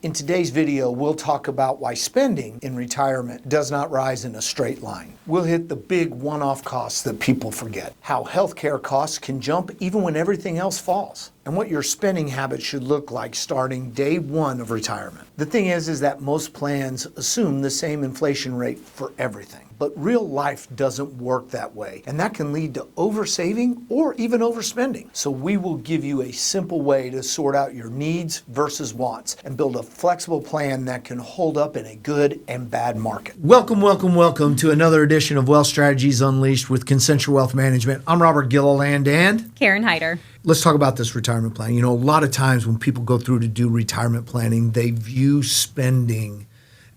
In today's video, we'll talk about why spending in retirement does not rise in a straight line. We'll hit the big one-off costs that people forget, how healthcare costs can jump even when everything else falls, and what your spending habits should look like starting day one of retirement. The thing is that most plans assume the same inflation rate for everything. But real life doesn't work that way, and that can lead to oversaving or even overspending. So we will give you a simple way to sort out your needs versus wants and build a flexible plan that can hold up in a good and bad market. Welcome to another edition of Wealth Strategies Unleashed with Concenture Wealth Management. I'm Robert Gilliland and Karen Hyder. Let's talk about this retirement plan. You know, a lot of times when people go through to do retirement planning, they view spending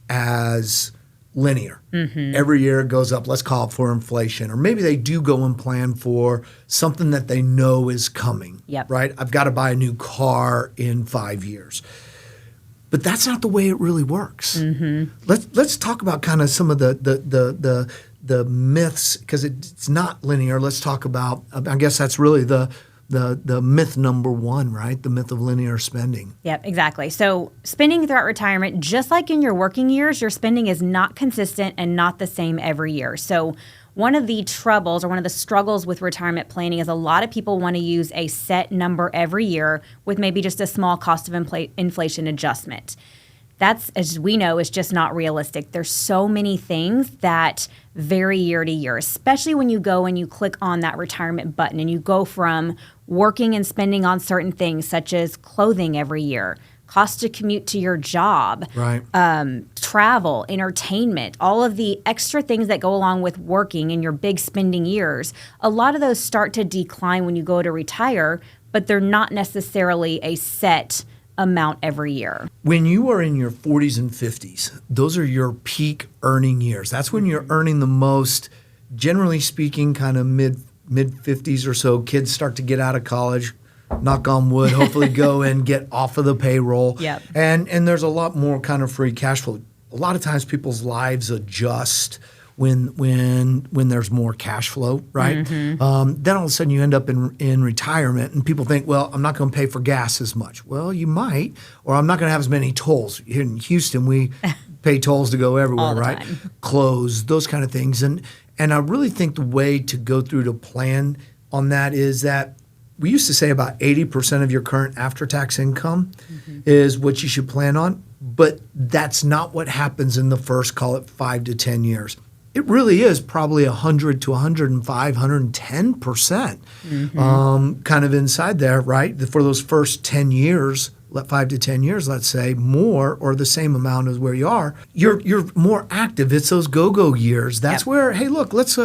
as linear. Every year it goes up, let's call it for inflation. Or maybe they do go and plan for something that they know is coming, right? I've got to buy a new car in 5 years. But that's not the way it really works. Let's talk about kind of some of the myths, because it's not linear. Let's talk about, I guess that's really the myth number one, right? The myth of linear spending. Yep, exactly. So spending throughout retirement, just like in your working years, your spending is not consistent and not the same every year. So one of the troubles or one of the struggles with retirement planning is a lot of people want to use a set number every year with maybe just a small cost of inflation adjustment. That's, as we know, is just not realistic. There's so many things that vary year to year, especially when you go and you click on that retirement button and you go from working and spending on certain things such as clothing every year, cost to commute to your job, travel, entertainment, all of the extra things that go along with working in your big spending years. A lot of those start to decline when you go to retire, but they're not necessarily a set amount every year. When you are in your 40s and 50s, those are your peak earning years. That's when you're earning the most, generally speaking, kind of mid 50s or so. Kids start to get out of college, knock on wood, hopefully go and get off of the payroll. And there's a lot more kind of free cash flow. A lot of times people's lives adjust when there's more cash flow, right? Then all of a sudden you end up in retirement and people think, well, I'm not going to pay for gas as much. Well, you might, or I'm not going to have as many tolls. Here in Houston, we pay tolls to go everywhere, right? Time. Clothes, those kind of things. And I really think the way to go through to plan on that is that we used to say about 80% of your current after-tax income is what you should plan on, but that's not what happens in the first, call it 5 to 10 years. It really is probably 100 to 105, 110% kind of inside there, right? For those first 10 years, 5 to 10 years, let's say, more or the same amount as where you are, you're more active. It's those go-go years. That's where, hey, look, let's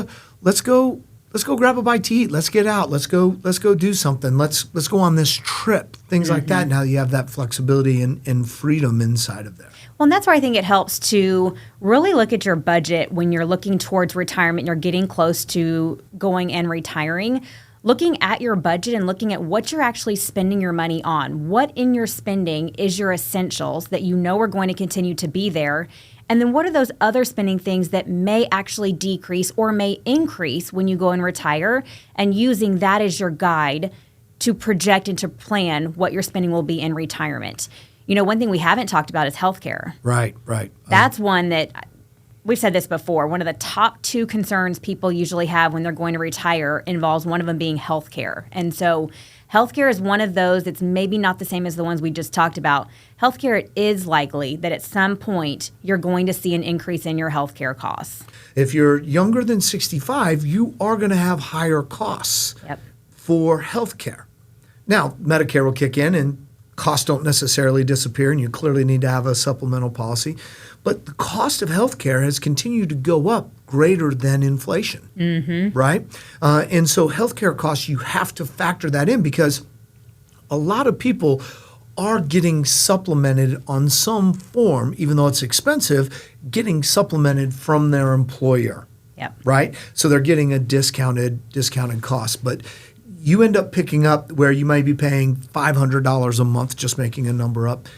go grab a bite to eat. Let's get out. Let's go do something. Let's go on this trip. Things like that. Now you have that flexibility and freedom inside of there. Well, and that's where I think it helps to really look at your budget when you're looking towards retirement, you're getting close to going and retiring. Looking at your budget and looking at what you're actually spending your money on. What in your spending is your essentials that you know are going to continue to be there? And then what are those other spending things that may actually decrease or may increase when you go and retire? And using that as your guide to project and to plan what your spending will be in retirement. You know, one thing we haven't talked about is healthcare. Right. That's one that we've said this before. One of the top two concerns people usually have when they're going to retire involves one of them being healthcare. And so healthcare is one of those that's maybe not the same as the ones we just talked about. Healthcare, it is likely that at some point you're going to see an increase in your healthcare costs. If you're younger than 65, you are going to have higher costs for healthcare. Now, Medicare will kick in and costs don't necessarily disappear, and you clearly need to have a supplemental policy. But the cost of healthcare has continued to go up greater than inflation, right? And so healthcare costs, you have to factor that in because a lot of people are getting supplemented on some form, even though it's expensive, getting supplemented from their employer, right? So they're getting a discounted cost. But you end up picking up where you might be paying $500 a month, just making a number up.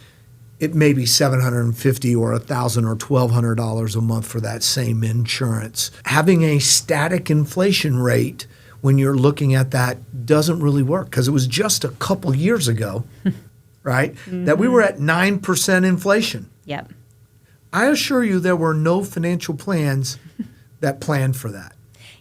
It may be $750 or $1,000 or $1,200 a month for that same insurance. Having a static inflation rate when you're looking at that doesn't really work because it was just a couple years ago right? That we were at 9% inflation. Yep. I assure you there were no financial plans that planned for that.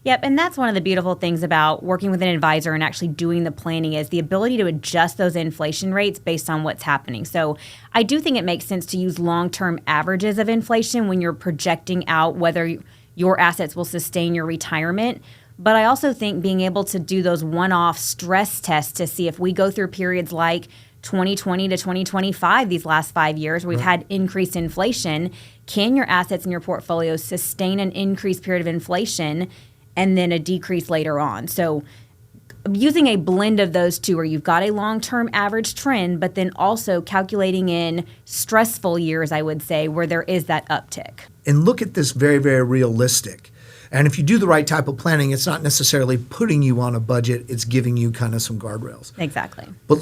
Yep, and that's one of the beautiful things about working with an advisor and actually doing the planning is the ability to adjust those inflation rates based on what's happening. So I do think it makes sense to use long-term averages of inflation when you're projecting out whether your assets will sustain your retirement. But I also think being able to do those one-off stress tests to see if we go through periods like 2020 to 2025, these last 5 years, where we've had increased inflation, can your assets in your portfolio sustain an increased period of inflation and then a decrease later on? So using a blend of those two where you've got a long-term average trend, but then also calculating in stressful years, I would say, where there is that uptick. And look at this very, very realistic. And if you do the right type of planning, it's not necessarily putting you on a budget, it's giving you kind of some guardrails. Exactly. But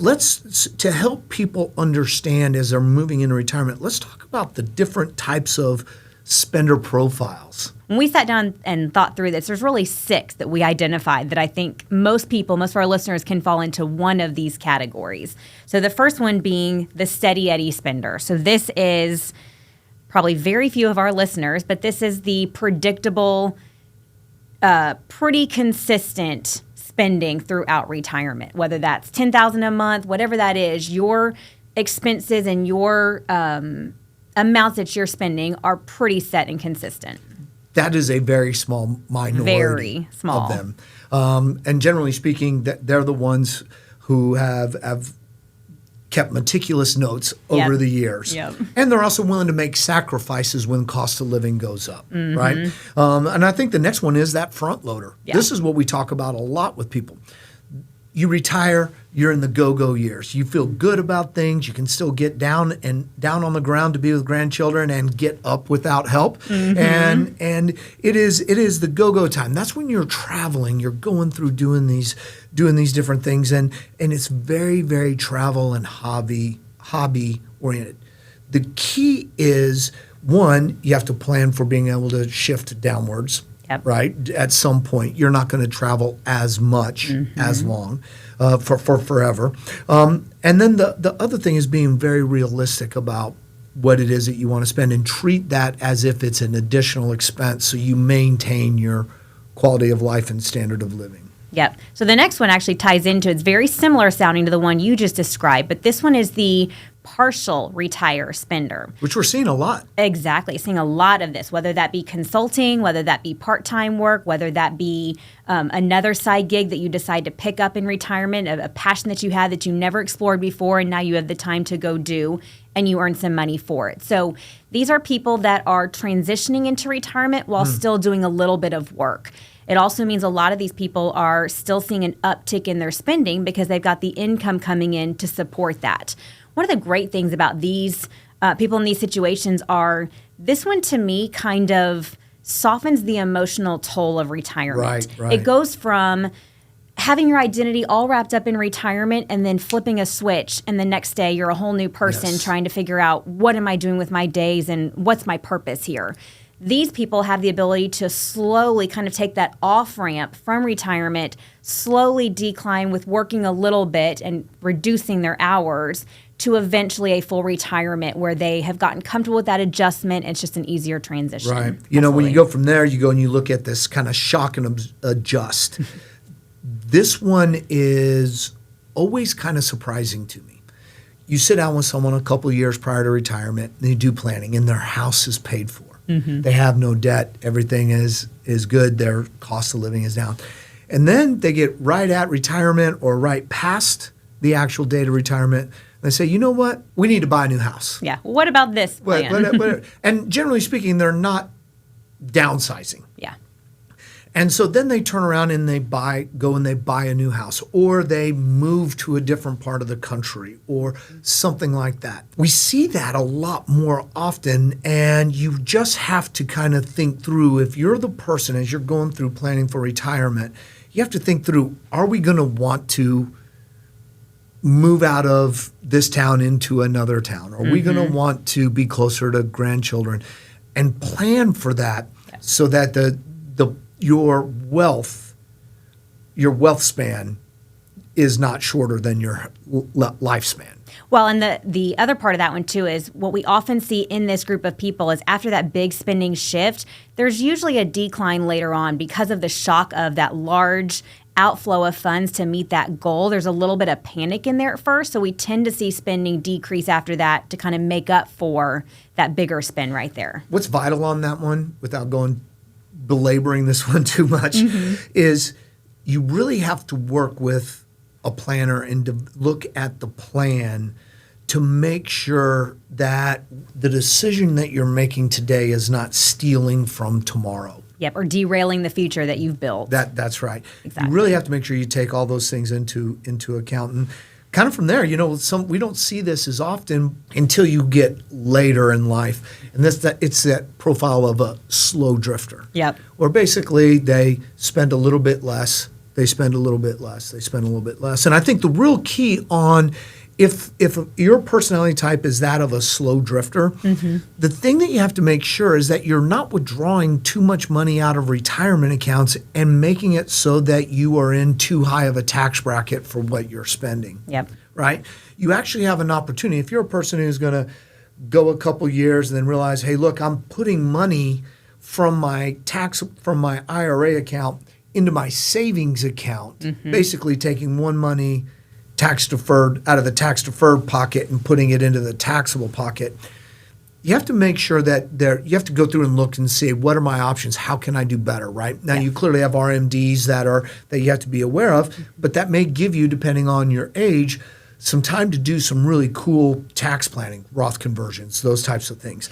to help people understand as they're moving into retirement, let's talk about the different types of spender profiles. When we sat down and thought through this, there's really 6 that we identified that I think most of our listeners can fall into one of these categories. So the first one being the steady Eddie spender. So this is probably very few of our listeners, but this is the predictable, pretty consistent spending throughout retirement, whether that's $10,000 a month, whatever that is, your expenses and your amounts that you're spending are pretty set and consistent. That is a very small minority Very small. of them. And generally speaking, they're the ones who have kept meticulous notes over the years. Yep. And they're also willing to make sacrifices when cost of living goes up, right? And I think the next one is that front loader. Yeah. This is what we talk about a lot with people. You retire, you're in the go-go years. You feel good about things. You can still get down on the ground to be with grandchildren and get up without help. And it is the go-go time. That's when you're traveling. You're going through doing these different things, and it's very, very travel and hobby oriented. The key is, one, you have to plan for being able to shift downwards. Yep. Right? At some point, you're not going to travel as much, as long, for forever. And then the other thing is being very realistic about what it is that you want to spend and treat that as if it's an additional expense so you maintain your quality of life and standard of living. Yep. So the next one actually ties into, it's very similar sounding to the one you just described, but this one is the partial retire spender. Which we're seeing a lot. Exactly. Seeing a lot of this, whether that be consulting, whether that be part-time work, whether that be another side gig that you decide to pick up in retirement, a passion that you had that you never explored before, and now you have the time to go do, and you earn some money for it. So these are people that are transitioning into retirement while still doing a little bit of work. It also means a lot of these people are still seeing an uptick in their spending because they've got the income coming in to support that. One of the great things about these people in these situations are, this one to me kind of softens the emotional toll of retirement. Right. It goes from having your identity all wrapped up in retirement and then flipping a switch, and the next day you're a whole new person trying to figure out, what am I doing with my days and what's my purpose here? These people have the ability to slowly kind of take that off-ramp from retirement, slowly decline with working a little bit and reducing their hours to eventually a full retirement where they have gotten comfortable with that adjustment. It's just an easier transition. Right. You know, when you go from there, you go and you look at this kind of shock and adjust. This one is always kind of surprising to me. You sit down with someone a couple of years prior to retirement, and they do planning, and their house is paid for. They have no debt. Everything is good. Their cost of living is down. And then they get right at retirement or right past the actual date of retirement. They say, you know what? We need to buy a new house. Yeah. What about this plan? And generally speaking, they're not downsizing. Yeah. And so then they turn around and they go and they buy a new house, or they move to a different part of the country or something like that. We see that a lot more often, and you just have to kind of think through, if you're the person as you're going through planning for retirement, you have to think through, are we going to want to move out of this town into another town? Are we going to want to be closer to grandchildren? And plan for that so that your wealth span is not shorter than your lifespan. Well, and the other part of that one too is what we often see in this group of people is after that big spending shift, there's usually a decline later on because of the shock of that large outflow of funds to meet that goal. There's a little bit of panic in there at first, so we tend to see spending decrease after that to kind of make up for that bigger spend right there. What's vital on that one, without belaboring this one too much, is you really have to work with a planner and to look at the plan to make sure that the decision that you're making today is not stealing from tomorrow. Yep, or derailing the future that you've built. That's right. Exactly. You really have to make sure you take all those things into account. And kind of from there, we don't see this as often until you get later in life. And it's that profile of a slow drifter. Yep. Where basically they spend a little bit less, they spend a little bit less, they spend a little bit less. And I think the real key on if your personality type is that of a slow drifter, the thing that you have to make sure is that you're not withdrawing too much money out of retirement accounts and making it so that you are in too high of a tax bracket for what you're spending. Yep. Right? You actually have an opportunity. If you're a person who's going to go a couple years and then realize, hey, look, I'm putting money from my IRA account into my savings account, basically taking one money tax deferred out of the tax deferred pocket and putting it into the taxable pocket. You have to make sure that you have to go through and look and see, what are my options? How can I do better? Right now, you clearly have RMDs that you have to be aware of, but that may give you, depending on your age, some time to do some really cool tax planning, Roth conversions, those types of things.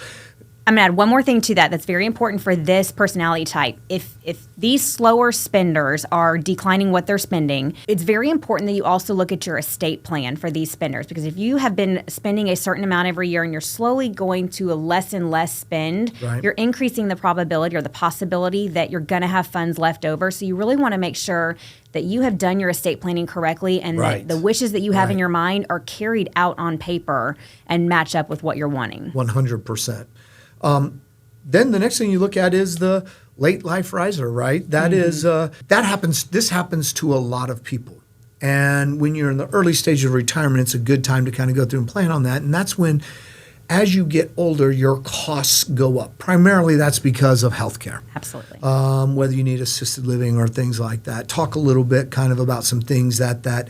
I'm going to add one more thing to that that's very important for this personality type. If these slower spenders are declining what they're spending, it's very important that you also look at your estate plan for these spenders, because if you have been spending a certain amount every year and you're slowly going to a less and less spend, you're increasing the probability or the possibility that you're going to have funds left over. So you really want to make sure that you have done your estate planning correctly and that the wishes that you have in your mind are carried out on paper and match up with what you're wanting. 100%. Then the next thing you look at is the late life riser, right? That is that happens. This happens to a lot of people. And when you're in the early stage of retirement, it's a good time to kind of go through and plan on that. And that's when, as you get older, your costs go up. Primarily, that's because of healthcare. Absolutely. Whether you need assisted living or things like that. Talk a little bit kind of about some things that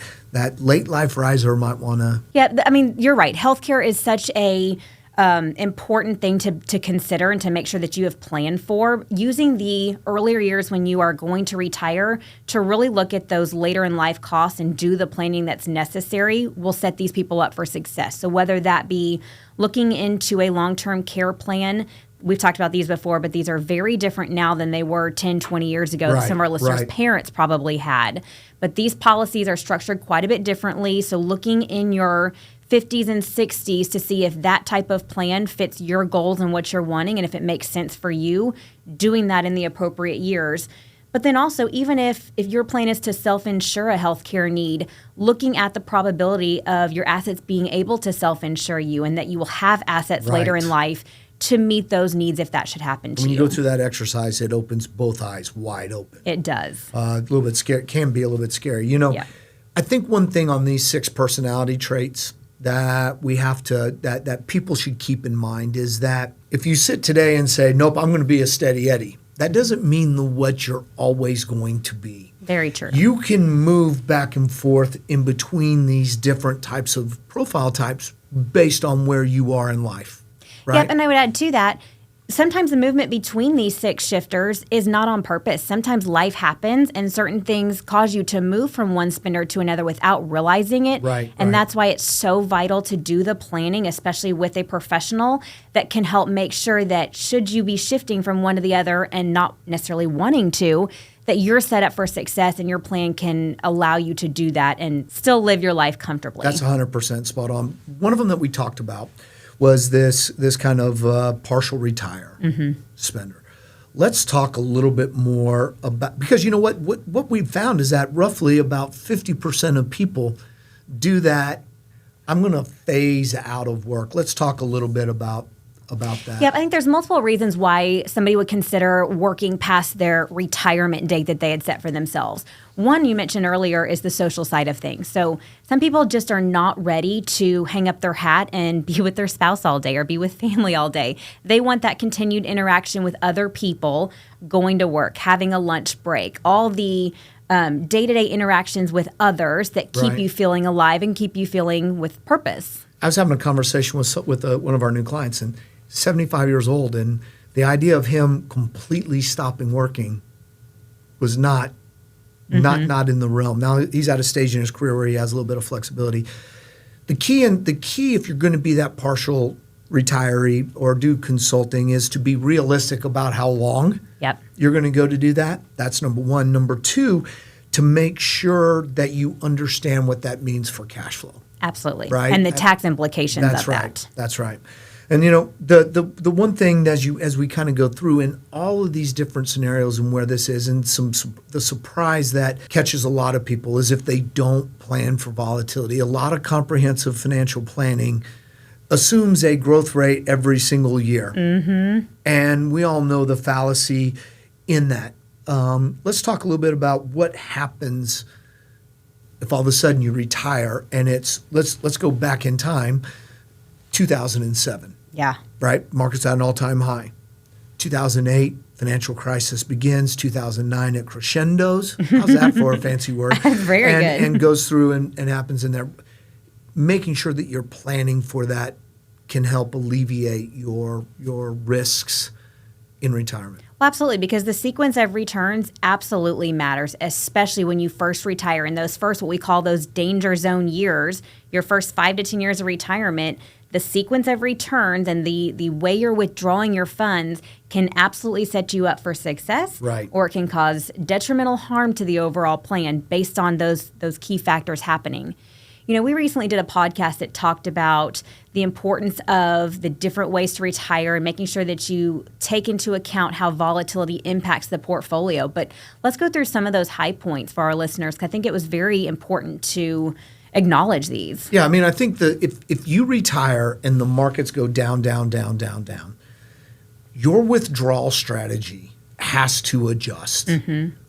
late life riser might want to. Yeah, I mean, you're right. Healthcare is such a important thing to consider and to make sure that you have planned for. Using the earlier years when you are going to retire to really look at those later in life costs and do the planning that's necessary will set these people up for success. So whether that be looking into a long-term care plan, we've talked about these before, but these are very different now than they were 10, 20 years ago that some of our listeners' parents probably had. But these policies are structured quite a bit differently. So looking in your 50s and 60s to see if that type of plan fits your goals and what you're wanting and if it makes sense for you, doing that in the appropriate years. But then also, even if your plan is to self-insure a healthcare need, looking at the probability of your assets being able to self-insure you and that you will have assets later in life to meet those needs if that should happen to you. When you go through that exercise, it opens both eyes wide open. It does. A little bit scary. Can be a little bit scary. I think one thing on these 6 personality traits that we have to that people should keep in mind is that if you sit today and say, nope, I'm going to be a steady Eddie, that doesn't mean what you're always going to be. Very true. You can move back and forth in between these different types of profile types based on where you are in life. Right? Yep, and I would add to that, sometimes the movement between these 6 shifters is not on purpose. Sometimes life happens and certain things cause you to move from one spender to another without realizing it. And that's why it's so vital to do the planning, especially with a professional that can help make sure that should you be shifting from one to the other and not necessarily wanting to, that you're set up for success and your plan can allow you to do that and still live your life comfortably. That's 100% spot on. One of them that we talked about was this kind of partial retire spender. Let's talk a little bit more about, because you know what we've found is that roughly about 50% of people do that. I'm going to phase out of work. Let's talk a little bit about about that? Yep, I think there's multiple reasons why somebody would consider working past their retirement date that they had set for themselves. One you mentioned earlier is the social side of things. So some people just are not ready to hang up their hat and be with their spouse all day or be with family all day. They want that continued interaction with other people, going to work, having a lunch break, all the day-to-day interactions with others that keep you feeling alive and keep you feeling with purpose. I was having a conversation with one of our new clients, and 75 years old, and the idea of him completely stopping working was not in the realm. Now he's at a stage in his career where he has a little bit of flexibility. The key, if you're going to be that partial retiree or do consulting, is to be realistic about how long you're going to go to do that. That's number one. Number two, to make sure that you understand what that means for cash flow. Absolutely. Right? And the tax implications of that. That's right. And the one thing as we kind of go through in all of these different scenarios and where this is, and the surprise that catches a lot of people is if they don't plan for volatility. A lot of comprehensive financial planning assumes a growth rate every single year. Mm-hmm. And we all know the fallacy in that. Let's talk a little bit about what happens if all of a sudden you retire and let's go back in time, 2007. Yeah. Right? Market's at an all-time high. 2008, financial crisis begins. 2009, it crescendos. How's that for a fancy word? Very good. And goes through and happens in there. Making sure that you're planning for that can help alleviate your risks in retirement. Well, absolutely, because the sequence of returns absolutely matters, especially when you first retire. In those first, what we call those danger zone years, your first 5 to 10 years of retirement, the sequence of returns and the way you're withdrawing your funds can absolutely set you up for success, or it can cause detrimental harm to the overall plan based on those key factors happening. We recently did a podcast that talked about the importance of the different ways to retire and making sure that you take into account how volatility impacts the portfolio. But let's go through some of those high points for our listeners, because I think it was very important to acknowledge these. Yeah, I think if you retire and the markets go down, down, down, down, down, your withdrawal strategy has to adjust,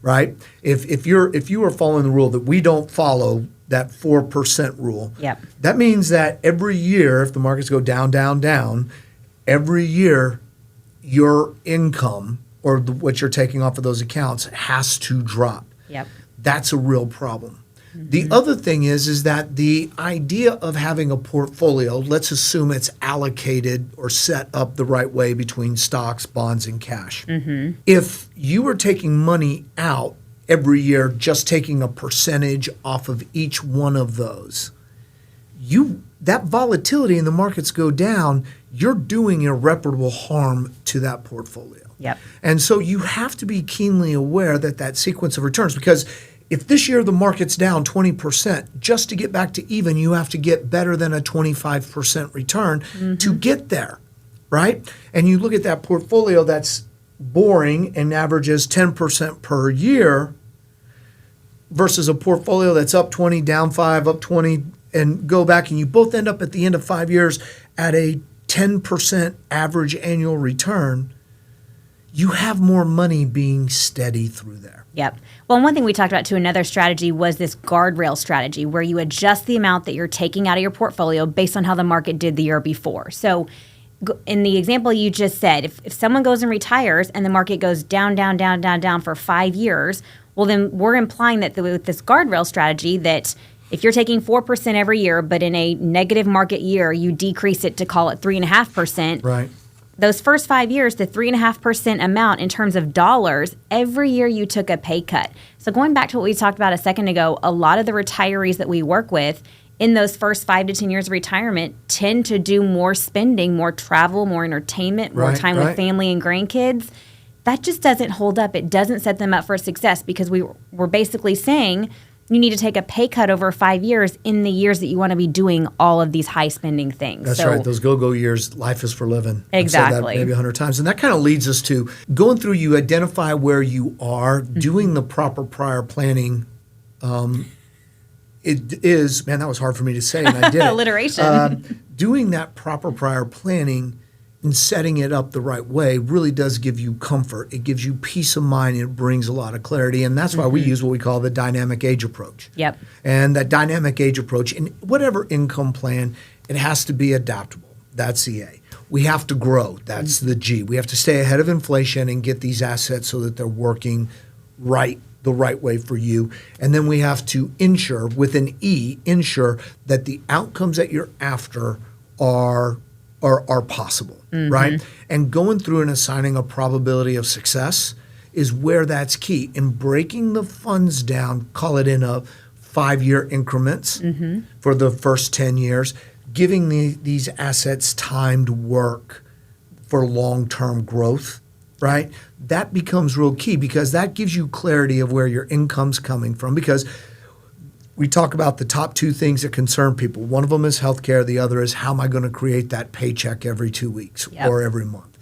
right? If you are following the rule that we don't follow, that 4% rule, that means that every year, if the markets go down, down, down, every year your income or what you're taking off of those accounts has to drop. That's a real problem. The other thing is that the idea of having a portfolio, let's assume it's allocated or set up the right way between stocks, bonds, and cash. If you were taking money out every year, just taking a percentage off of each one of those, that volatility in the markets go down, you're doing irreparable harm to that portfolio. And so you have to be keenly aware that sequence of returns, because if this year the market's down 20%, just to get back to even, you have to get better than a 25% return to get there, right? And you look at that portfolio that's boring and averages 10% per year versus a portfolio that's up 20, down 5, up 20, and go back, and you both end up at the end of 5 years at a 10% average annual return, you have more money being steady through there. Well, one thing we talked about too, another strategy was this guardrail strategy, where you adjust the amount that you're taking out of your portfolio based on how the market did the year before. So in the example you just said, if someone goes and retires and the market goes down, down, down, down, down for 5 years, well, then we're implying that with this guardrail strategy, that if you're taking 4% every year, but in a negative market year, you decrease it to call it 3.5%. Right. Those first 5 years, the 3.5% amount in terms of dollars, every year you took a pay cut. So going back to what we talked about a second ago, a lot of the retirees that we work with in those first 5 to 10 years of retirement tend to do more spending, more travel, more entertainment, more time with family and grandkids. That just doesn't hold up. It doesn't set them up for success, because we're basically saying you need to take a pay cut over 5 years in the years that you want to be doing all of these high spending things. That's right. Those go-go years, life is for living. Exactly. I've said that maybe 100 times. And that kind of leads us to going through, you identify where you are, doing the proper prior planning. It is, man, that was hard for me to say, and I did it. Alliteration. Doing that proper prior planning and setting it up the right way really does give you comfort. It gives you peace of mind. It brings a lot of clarity. And that's why we use what we call the dynamic age approach. Yep. And that dynamic age approach, in whatever income plan, it has to be adaptable. That's the A. We have to grow. That's the G. We have to stay ahead of inflation and get these assets so that they're working the right way for you. And then we have to ensure, with an E, ensure that the outcomes that you're after are possible, right? And going through and assigning a probability of success is where that's key. In breaking the funds down, call it in a 5-year increments for the first 10 years, giving these assets time to work for long-term growth, right? That becomes real key because that gives you clarity of where your income's coming from. Because we talk about the top 2 things that concern people. One of them is healthcare. The other is how am I going to create that paycheck every 2 weeks or every month.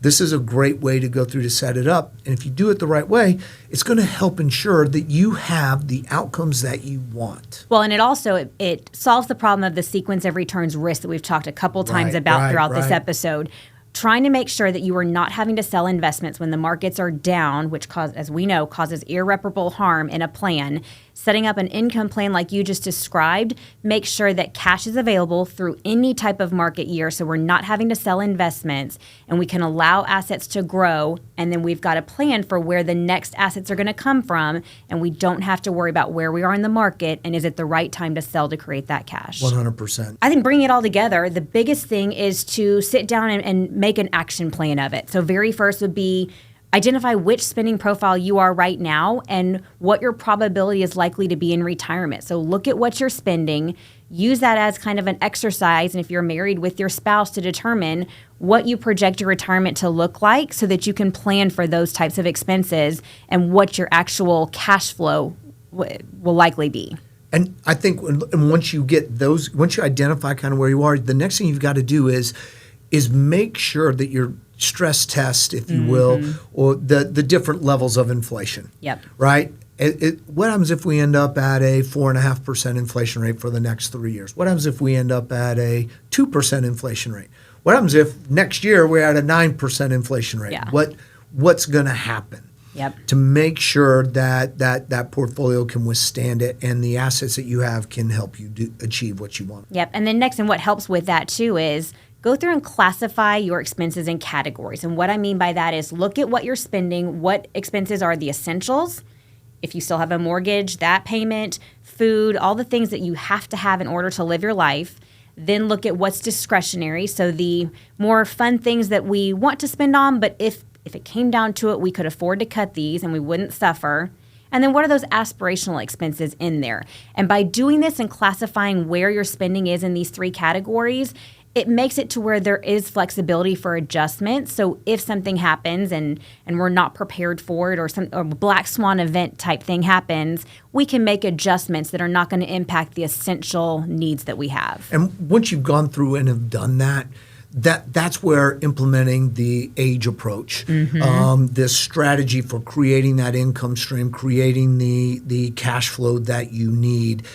This is a great way to go through to set it up. And if you do it the right way, it's going to help ensure that you have the outcomes that you want. Well, and it also it solves the problem of the sequence of returns risk that we've talked a couple times about throughout this episode. Trying to make sure that you are not having to sell investments when the markets are down, which as we know, causes irreparable harm in a plan. Setting up an income plan like you just described, make sure that cash is available through any type of market year so we're not having to sell investments and we can allow assets to grow, and then we've got a plan for where the next assets are going to come from, and we don't have to worry about where we are in the market and is it the right time to sell to create that cash. 100%. I think bringing it all together, the biggest thing is to sit down and make an action plan of it. So very first would be identify which spending profile you are right now and what your probability is likely to be in retirement. So look at what you're spending, use that as kind of an exercise, and if you're married, with your spouse, to determine what you project your retirement to look like so that you can plan for those types of expenses and what your actual cash flow will likely be. And I think once you get those, once you identify kind of where you are, the next thing you've got to do is make sure that your stress test, if you will, or the different levels of inflation. Yep. Right? What happens if we end up at a 4.5% inflation rate for the next 3 years? What happens if we end up at a 2% inflation rate? What happens if next year we're at a 9% inflation rate? Yeah. What's going to happen? Yep. To make sure that portfolio can withstand it and the assets that you have can help you achieve what you want. Yep. And then next, and what helps with that too is go through and classify your expenses in categories. And what I mean by that is look at what you're spending, what expenses are the essentials. If you still have a mortgage, that payment, food, all the things that you have to have in order to live your life. Then look at what's discretionary. So the more fun things that we want to spend on, but if it came down to it, we could afford to cut these and we wouldn't suffer. And then what are those aspirational expenses in there? And by doing this and classifying where your spending is in these 3 categories, it makes it to where there is flexibility for adjustment. So if something happens and we're not prepared for it, or a black swan event type thing happens, we can make adjustments that are not going to impact the essential needs that we have. And once you've gone through and have done that's where implementing the age approach, this strategy for creating that income stream, creating the cash flow that you need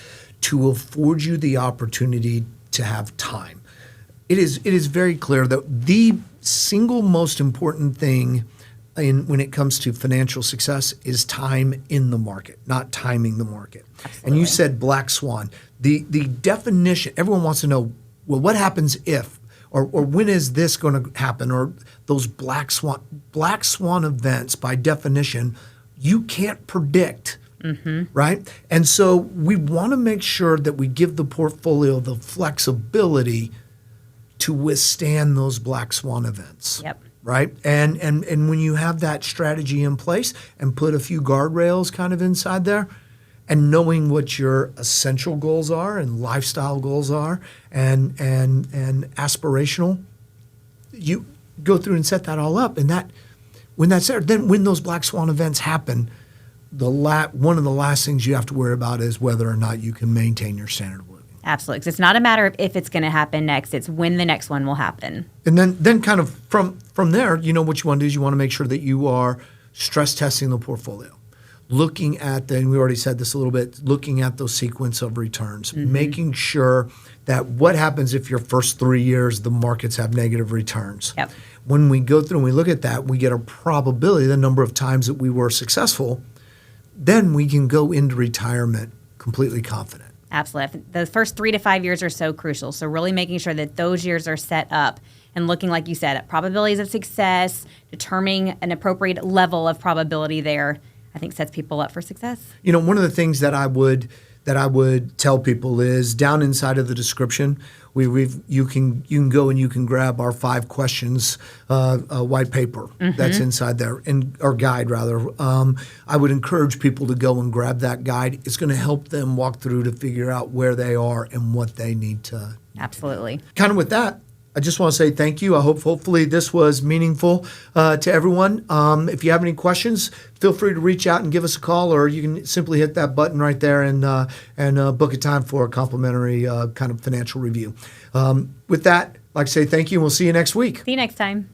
to afford you the opportunity to have time. It is very clear that the single most important thing when it comes to financial success is time in the market, not timing the market. Absolutely. And you said black swan. The definition, everyone wants to know, well, what happens if, or when is this going to happen? Or those black swan events, by definition, you can't predict. Right? And so we want to make sure that we give the portfolio the flexibility to withstand those black swan events. Yep. Right? And when you have that strategy in place and put a few guardrails kind of inside there, and knowing what your essential goals are and lifestyle goals are and aspirational, you go through and set that all up. And that when that's there, then when those black swan events happen, one of the last things you have to worry about is whether or not you can maintain your standard of living. Absolutely. 'Cause it's not a matter of if it's going to happen next, it's when the next one will happen. And then kind of from there, what you want to do is you want to make sure that you are stress testing the portfolio. looking at and we already said this a little bit, looking at those sequence of returns, making sure that what happens if your first 3 years the markets have negative returns. Yep. When we go through and we look at that, we get a probability, the number of times that we were successful, then we can go into retirement completely confident. Absolutely. The first 3 to 5 years are so crucial. So really making sure that those years are set up and looking, like you said, at probabilities of success, determining an appropriate level of probability there, I think sets people up for success. You know, one of the things that I would tell people is down inside of the description, you can go and you can grab our 5 questions white paper that's inside there, or guide rather. I would encourage people to go and grab that guide. It's going to help them walk through to figure out where they are and what they need to. Absolutely. Kind of with that, I just want to say thank you. I hopefully this was meaningful to everyone. If you have any questions, feel free to reach out and give us a call, or you can simply hit that button right there and book a time for a complimentary kind of financial review. With that, I'd like to say thank you, and we'll see you next week. See you next time.